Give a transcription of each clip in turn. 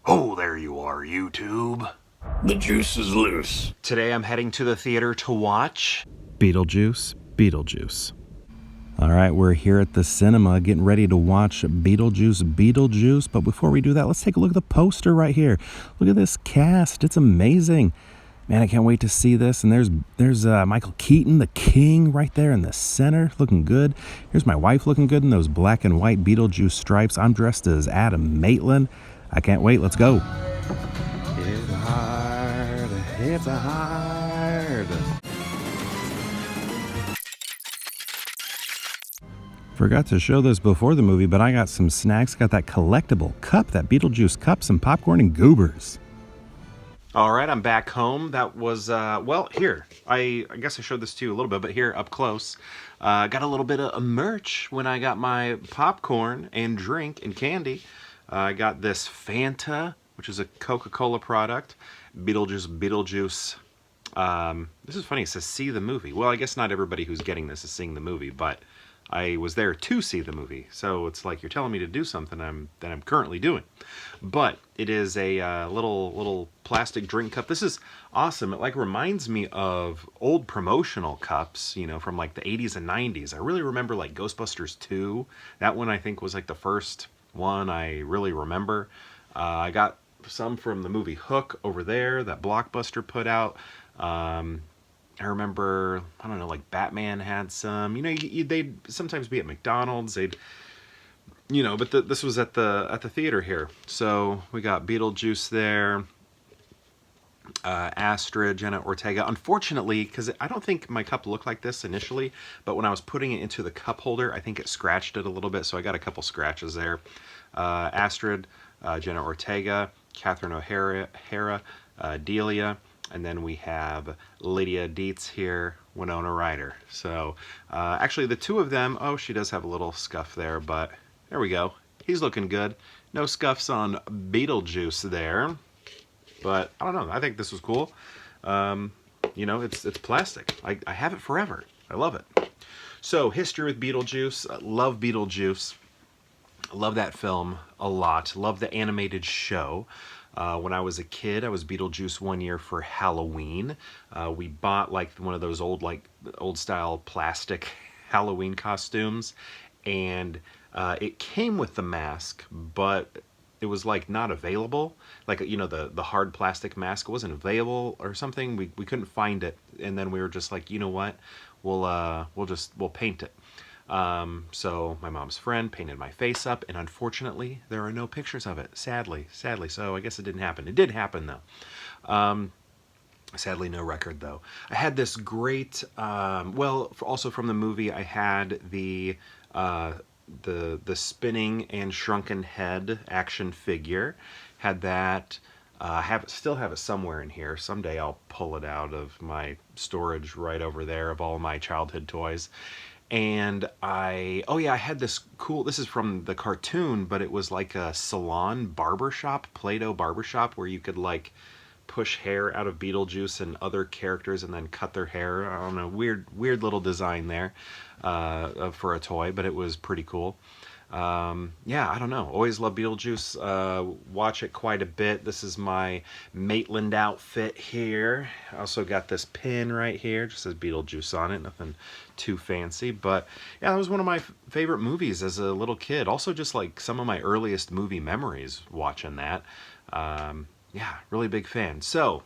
Oh, there you are, YouTube. The juice is loose. Today I'm heading to the theater to watch Beetlejuice, Beetlejuice. All right, we're here at the cinema getting ready to watch Beetlejuice, Beetlejuice. But before we do that, let's take a look at the poster right here. Look at this cast. It's amazing. Man, I can't wait to see this. And there's Michael Keaton, the king, right there in the center, looking good. Here's my wife looking good in those black and white Beetlejuice stripes. I'm dressed as Adam Maitland. I can't wait. Let's go. It's hard. It's hard. Forgot to show this before the movie, but I got some snacks. Got that collectible cup, that Beetlejuice cup, some popcorn and goobers. All right, I'm back home. That was, well, here. I guess I showed this to you a little bit, but here up close. Got a little bit of merch when I got my popcorn and drink and candy. I got this Fanta, which is a Coca-Cola product. Beetlejuice. This is funny. It says see the movie. Well, I guess not everybody who's getting this is seeing the movie, but I was there to see the movie. So it's like you're telling me to do something that I'm currently doing. But it is a little plastic drink cup. This is awesome. It like reminds me of old promotional cups, you know, from like the 80s and 90s. I really remember like Ghostbusters 2. That one I think was like the first one I really remember. I got some from the movie Hook over there that Blockbuster put out. I remember, I don't know, like Batman had some. You know, they'd sometimes be at McDonald's. They'd, you know, but this was at the theater here. So we got Beetlejuice there. Astrid, Jenna Ortega. Unfortunately, because I don't think my cup looked like this initially, but when I was putting it into the cup holder, I think it scratched it a little bit, so I got a couple scratches there. Astrid, Jenna Ortega, Catherine O'Hara, Delia, and then we have Lydia, Deetz here, Winona Ryder. So actually the two of them, oh, she does have a little scuff there, but there we go. He's looking good. No scuffs on Beetlejuice there. But I don't know. I think this was cool. You know, it's plastic. I have it forever. I love it. So history with Beetlejuice. Love Beetlejuice. Love that film a lot. Love the animated show. When I was a kid, I was Beetlejuice one year for Halloween. We bought like one of those old style plastic Halloween costumes, and it came with the mask, but it was like not available. Like, you know, the hard plastic mask wasn't available or something. We couldn't find it, and then we were just like, you know what, we'll paint it. So my mom's friend painted my face up, and unfortunately there are no pictures of it, sadly. So I guess it didn't happen. It did happen though. Sadly no record though. I had this great, well, also from the movie, I had the spinning and shrunken head action figure. Had that. Still have it somewhere in here. Someday I'll pull it out of my storage right over there of all my childhood toys. And I had this cool, this is from the cartoon, but it was like a salon barbershop, Play-Doh barbershop, where you could like push hair out of Beetlejuice and other characters and then cut their hair. I don't know, weird little design there for a toy, but it was pretty cool. Yeah, I don't know. Always love Beetlejuice. Watch it quite a bit. This is my Maitland outfit here. I also got this pin right here. Just says Beetlejuice on it. Nothing too fancy. But yeah, that was one of my favorite movies as a little kid. Also just like some of my earliest movie memories watching that. Yeah, really big fan. So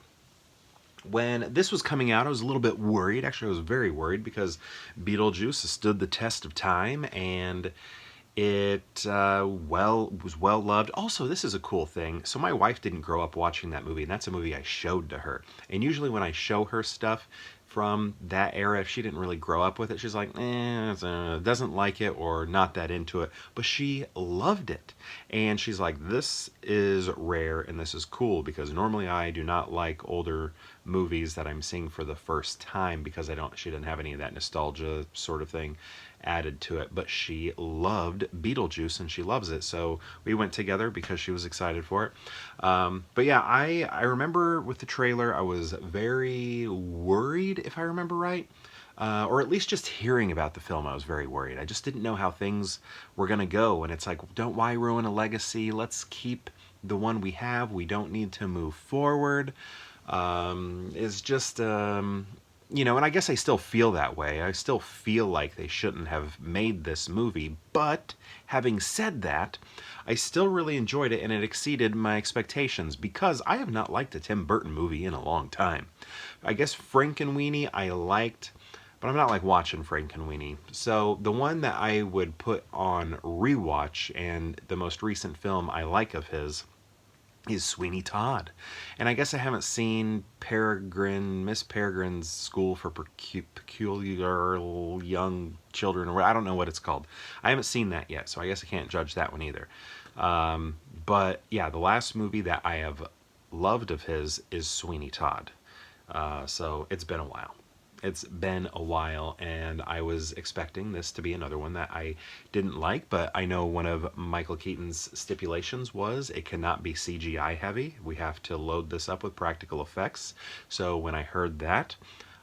when this was coming out, I was a little bit worried. Actually, I was very worried because Beetlejuice has stood the test of time, and it was well loved. Also, this is a cool thing. So my wife didn't grow up watching that movie, and that's a movie I showed to her. And usually when I show her stuff from that era, if she didn't really grow up with it, she's like, doesn't like it or not that into it. But she loved it. And she's like, this is rare and this is cool, because normally I do not like older movies that I'm seeing for the first time, because she didn't have any of that nostalgia sort of thing added to it. But she loved Beetlejuice and she loves it, so we went together because she was excited for it. But yeah, I remember with the trailer I was very worried, if I remember right, or at least just hearing about the film I was very worried. I just didn't know how things were gonna go, and it's like, why ruin a legacy? Let's keep the one we have. We don't need to move forward. Is just, you know, and I guess I still feel that way. I still feel like they shouldn't have made this movie. But having said that, I still really enjoyed it, and it exceeded my expectations because I have not liked a Tim Burton movie in a long time. I guess Frankenweenie I liked, but I'm not like watching Frankenweenie. So the one that I would put on rewatch, and the most recent film I like of his, is Sweeney Todd. And I guess I haven't seen Miss Peregrine's School for Peculiar Young Children, or I don't know what it's called. I haven't seen that yet, so I guess I can't judge that one either. But yeah, the last movie that I have loved of his is Sweeney Todd. So it's been a while. It's been a while, and I was expecting this to be another one that I didn't like, but I know one of Michael Keaton's stipulations was it cannot be CGI heavy. We have to load this up with practical effects. So when I heard that,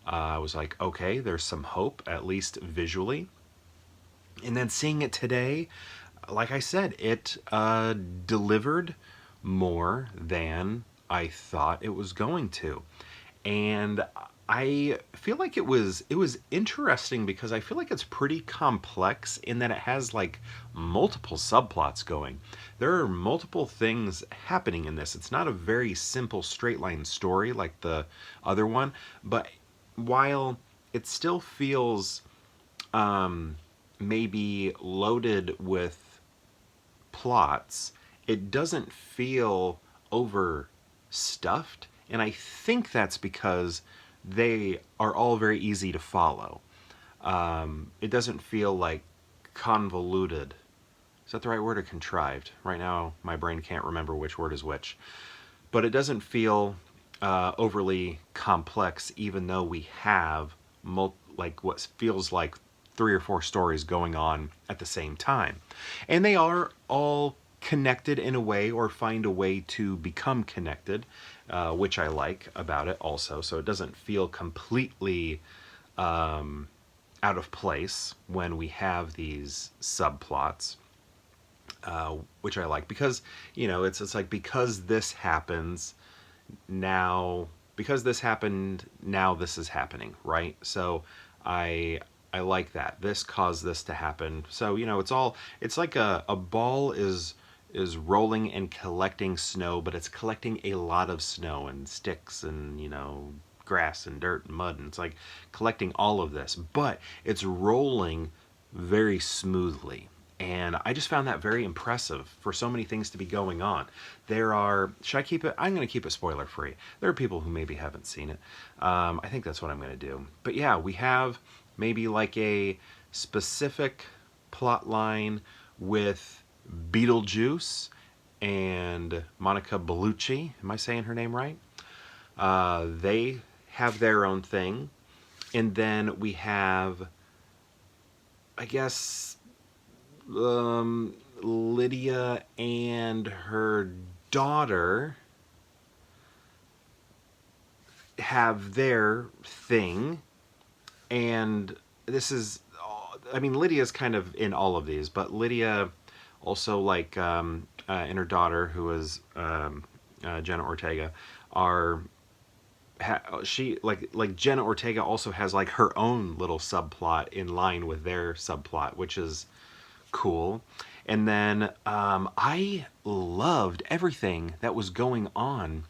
I was like, okay, there's some hope, at least visually. And then seeing it today, like I said, it delivered more than I thought it was going to. And I feel like it was interesting because I feel like it's pretty complex in that it has like multiple subplots going. There are multiple things happening in this. It's not a very simple straight line story like the other one, but while it still feels maybe loaded with plots, it doesn't feel overstuffed. And I think that's because they are all very easy to follow. It doesn't feel like convoluted. Is that the right word, or contrived? Right now, my brain can't remember which word is which. But it doesn't feel overly complex, even though we have like what feels like 3 or 4 stories going on at the same time. And they are all connected in a way, or find a way to become connected, which I like about it also. So it doesn't feel completely out of place when we have these subplots, which I like, because, you know, it's like, because this happens now, because this happened, now this is happening, right? So I like that. This caused this to happen. So, you know, it's like a ball is rolling and collecting snow, but it's collecting a lot of snow and sticks and, you know, grass and dirt and mud, and it's like collecting all of this, but it's rolling very smoothly. And I just found that very impressive for so many things to be going on. There are, should I keep it? I'm going to keep it spoiler free. There are people who maybe haven't seen it. I think that's what I'm going to do. But yeah, we have maybe like a specific plot line with Beetlejuice and Monica Bellucci. Am I saying her name right? They have their own thing. And then we have, I guess, Lydia and her daughter have their thing. And this is, I mean, Lydia's kind of in all of these, but Lydia also, like, and her daughter, who is Jenna Ortega, are, she, like Jenna Ortega also has like her own little subplot in line with their subplot, which is cool. And then I loved everything that was going on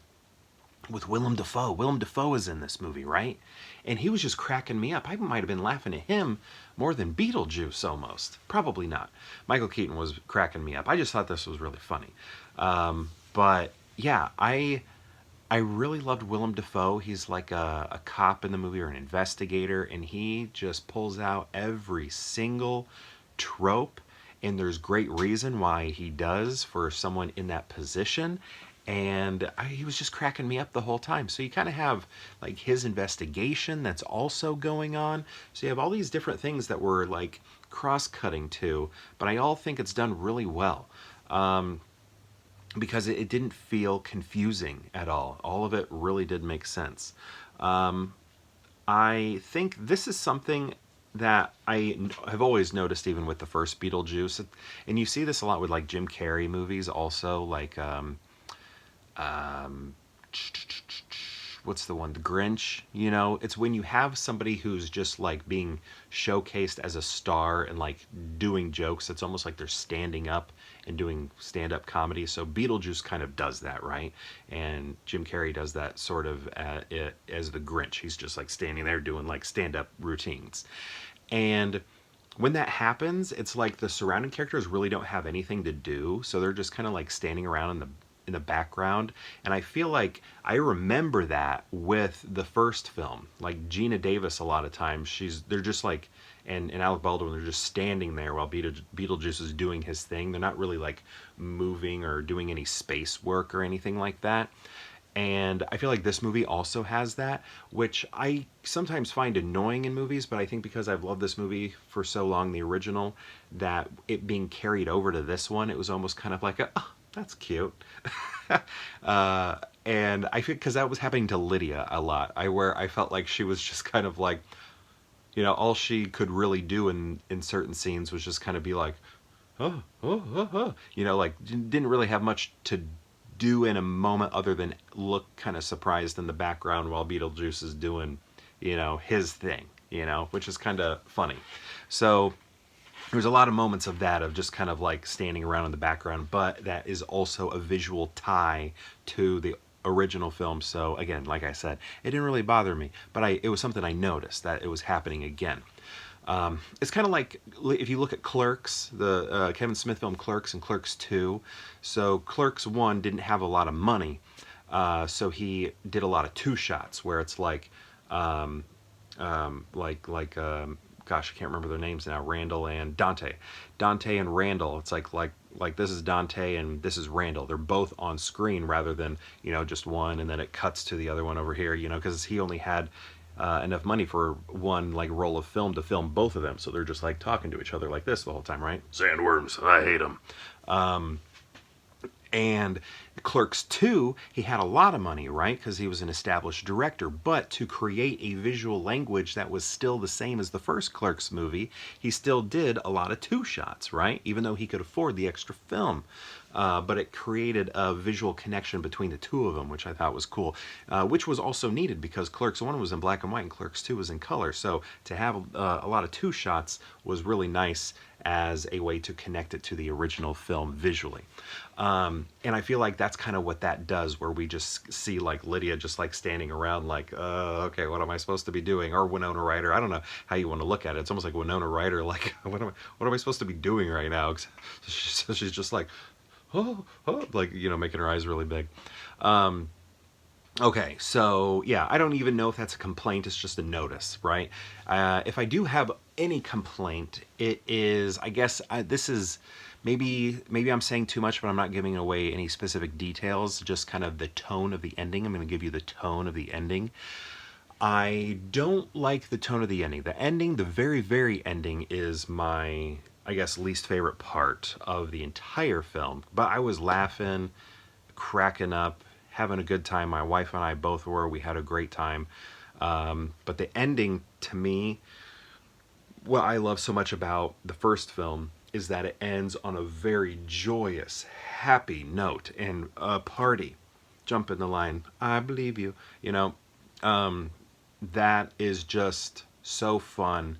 with Willem Dafoe. Willem Dafoe is in this movie, right? And he was just cracking me up. I might have been laughing at him more than Beetlejuice almost. Probably not. Michael Keaton was cracking me up. I just thought this was really funny. But yeah, I really loved Willem Dafoe. He's like a cop in the movie, or an investigator, and he just pulls out every single trope, and there's great reason why he does for someone in that position. And he was just cracking me up the whole time. So you kind of have like his investigation that's also going on. So you have all these different things that were like cross-cutting too, but I all think it's done really well. Because it didn't feel confusing at all. All of it really did make sense. I think this is something that I have always noticed, even with the first Beetlejuice, and you see this a lot with like Jim Carrey movies also, like what's the one? The Grinch. You know, it's when you have somebody who's just like being showcased as a star and like doing jokes. It's almost like they're standing up and doing stand-up comedy. So Beetlejuice kind of does that, right? And Jim Carrey does that sort of as the Grinch. He's just like standing there doing like stand-up routines. And when that happens, it's like the surrounding characters really don't have anything to do, so they're just kind of like standing around in the background. And I feel like I remember that with the first film. Like Gina Davis, a lot of times they're just like, and Alec Baldwin, they're just standing there while Beetlejuice is doing his thing. They're not really like moving or doing any space work or anything like that. And I feel like this movie also has that, which I sometimes find annoying in movies, but I think because I've loved this movie for so long, the original, that it being carried over to this one, it was almost kind of like, oh, that's cute. And I think because that was happening to Lydia a lot, where I felt like she was just kind of like, you know, all she could really do in certain scenes was just kind of be like, you know, like didn't really have much to do in a moment other than look kind of surprised in the background while Beetlejuice is doing, you know, his thing, you know, which is kind of funny. So there's a lot of moments of that, of just kind of like standing around in the background, but that is also a visual tie to the original film. So again, like I said, it didn't really bother me, but it was something I noticed that it was happening again. It's kind of like if you look at Clerks, the Kevin Smith film Clerks and Clerks 2. So Clerks 1 didn't have a lot of money, so he did a lot of two shots where it's like, gosh, I can't remember their names now. Randall and Dante. Dante and Randall. It's like this is Dante and this is Randall. They're both on screen rather than, you know, just one and then it cuts to the other one over here, you know, because he only had enough money for one like roll of film to film both of them, so they're just like talking to each other like this the whole time, right? Sandworms, I hate them. And Clerks 2, he had a lot of money, right? Because he was an established director. But to create a visual language that was still the same as the first Clerks movie, he still did a lot of two shots, right? Even though he could afford the extra film. But it created a visual connection between the two of them, which I thought was cool. Which was also needed because Clerks 1 was in black and white and Clerks 2 was in color. So to have a lot of two shots was really nice as a way to connect it to the original film visually. And I feel like that's kind of what that does, where we just see like Lydia just like standing around like, okay, what am I supposed to be doing? Or Winona Ryder. I don't know how you want to look at it. It's almost like Winona Ryder, like, what am I supposed to be doing right now? So she's just like, oh, like, you know, making her eyes really big. Okay, so yeah, I don't even know if that's a complaint. It's just a notice, right? If I do have any complaint, it is, I guess, this is maybe I'm saying too much, but I'm not giving away any specific details. Just kind of the tone of the ending. I'm going to give you the tone of the ending. I don't like the tone of the ending. The ending, the very, very ending, is my, I guess, least favorite part of the entire film. But I was laughing, cracking up, having a good time. My wife and I both were. We had a great time. But the ending, to me, what I love so much about the first film is that it ends on a very joyous, happy note and a party. Jump in the line. I believe you. You know, that is just so fun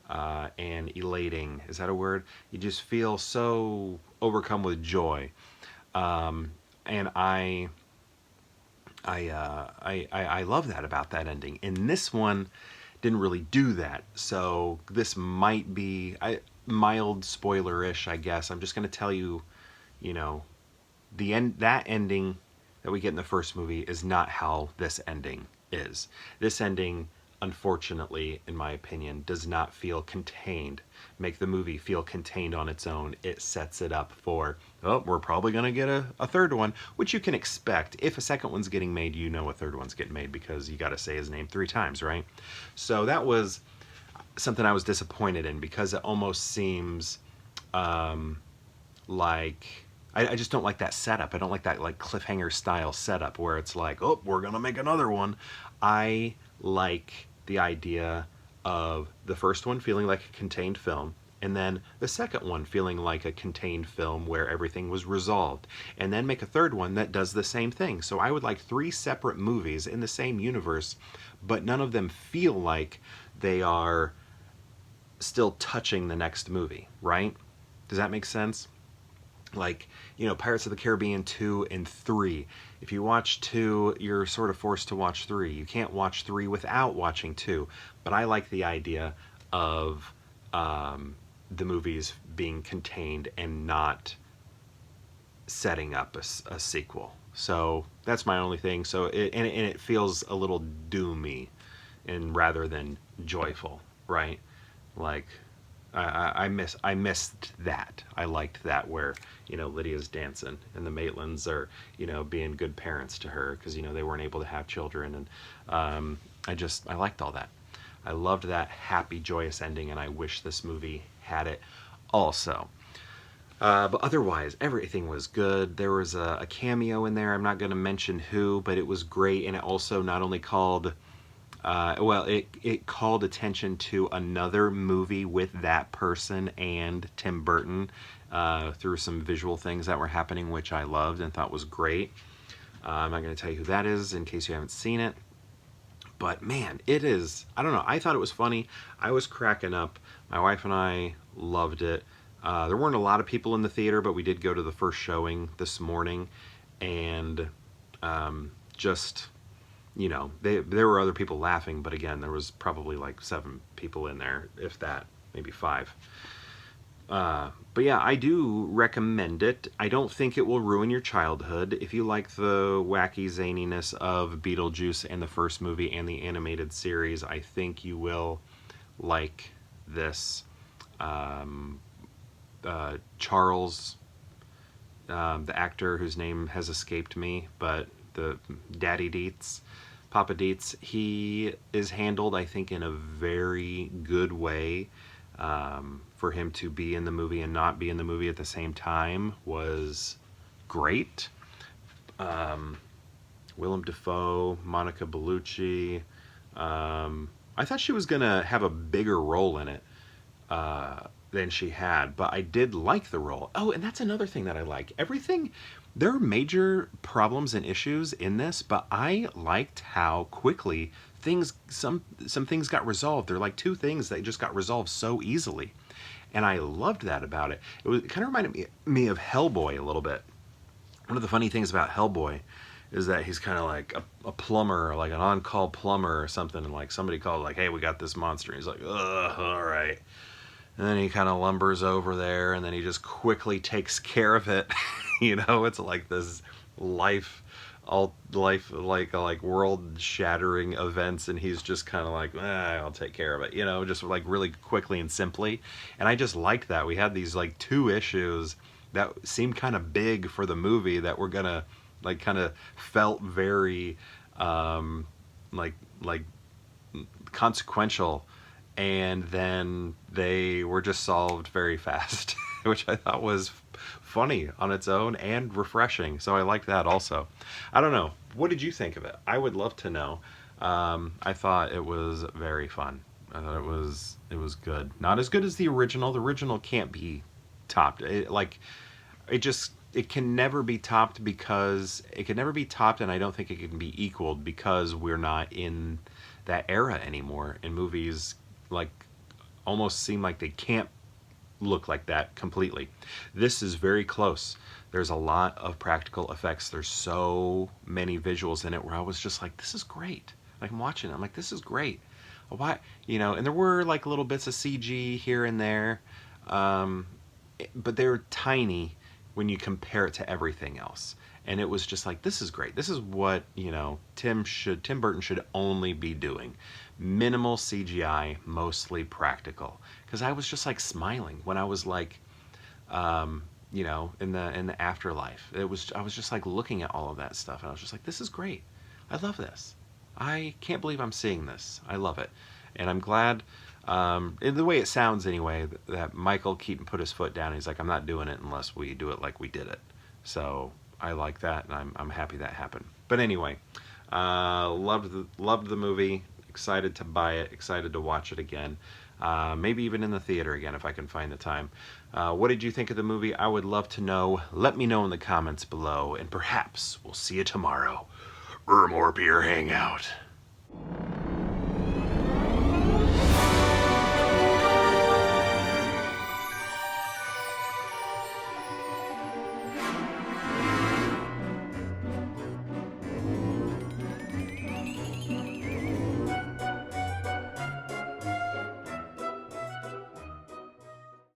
and elating. Is that a word? You just feel so overcome with joy. And I love that about that ending. And this one didn't really do that. So this might be mild spoiler-ish, I guess. I'm just going to tell you, you know, that ending that we get in the first movie is not how this ending is. This ending, unfortunately, in my opinion, does not feel contained. Make the movie feel contained on its own. It sets it up for, oh, we're probably going to get a third one, which you can expect. If a second one's getting made, you know a third one's getting made because you got to say his name 3 times, right? So that was something I was disappointed in because it almost seems like... I just don't like that setup. I don't like that like cliffhanger style setup where it's like, oh, we're going to make another one. I like the idea of the first one feeling like a contained film and then the second one feeling like a contained film where everything was resolved, and then make a third one that does the same thing. So I would like 3 separate movies in the same universe, but none of them feel like they are still touching the next movie, right? Does that make sense? Like, Pirates of the Caribbean 2 and 3. If you watch 2, you're sort of forced to watch 3. You can't watch 3 without watching 2. But I like the idea of the movies being contained and not setting up a sequel. So that's my only thing. So it feels a little doomy, and rather than joyful, right? Like I missed that. I liked that where Lydia's dancing and the Maitlands are being good parents to her because they weren't able to have children, and I liked all that. I loved that happy, joyous ending, and I wish this movie had it also. But otherwise, everything was good. There was a cameo in there. I'm not going to mention who, but it was great, and it also not only called it called attention to another movie with that person and Tim Burton through some visual things that were happening, which I loved and thought was great. I'm not going to tell you who that is in case you haven't seen it. But man, it is, I don't know, I thought it was funny. I was cracking up. My wife and I loved it. There weren't a lot of people in the theater, but we did go to the first showing this morning, and just... there were other people laughing, but again, there was probably like 7 people in there, if that, maybe 5. But yeah, I do recommend it. I don't think it will ruin your childhood. If you like the wacky zaniness of Beetlejuice and the first movie and the animated series, I think you will like this. Charles, the actor whose name has escaped me, but the Daddy Deetz, Papa Deetz, he is handled, I think, in a very good way. For him to be in the movie and not be in the movie at the same time was great. Willem Dafoe, Monica Bellucci. I thought she was going to have a bigger role in it than she had, but I did like the role. Oh, and that's another thing that I like. Everything... There are major problems and issues in this, but I liked how quickly some things got resolved. There are like 2 things that just got resolved so easily, and I loved that about it. It kind of reminded me of Hellboy a little bit. One of the funny things about Hellboy is that he's kind of like a plumber, like an on-call plumber or something, and like somebody called like, hey, we got this monster, and he's like, ugh, all right. And then he kind of lumbers over there, and then he just quickly takes care of it. It's like this like world-shattering events, and he's just kind of like, I'll take care of it. Just like really quickly and simply. And I just liked that. We had these like 2 issues that seemed kind of big for the movie that were gonna like kind of felt very like consequential. And then they were just solved very fast, which I thought was funny on its own and refreshing. So I liked that also. I don't know. What did you think of it? I would love to know. I thought it was very fun. I thought it was good. Not as good as the original. The original can't be topped. It can never be topped because it can never be topped, and I don't think it can be equaled because we're not in that era anymore, and movies like almost seem like they can't look like that completely. This is very close. There's a lot of practical effects. There's so many visuals in it where I was just like, this is great. Like I'm watching it, I'm like, this is great. Why, and there were like little bits of CG here and there, but they were tiny when you compare it to everything else. And it was just like, this is great. This is what, Tim Burton should only be doing. Minimal CGI, mostly practical. Because I was just like smiling when I was like, in the afterlife. I was just like looking at all of that stuff, and I was just like, this is great. I love this. I can't believe I'm seeing this. I love it. And I'm glad, in the way it sounds anyway, that Michael Keaton put his foot down. He's like, I'm not doing it unless we do it like we did it. So I like that, and I'm happy that happened. But anyway, loved the movie. Excited to buy it. Excited to watch it again. maybe even in the theater again if I can find the time. What did you think of the movie? I would love to know. Let me know in the comments below, and perhaps we'll see you tomorrow. Or more beer hangout.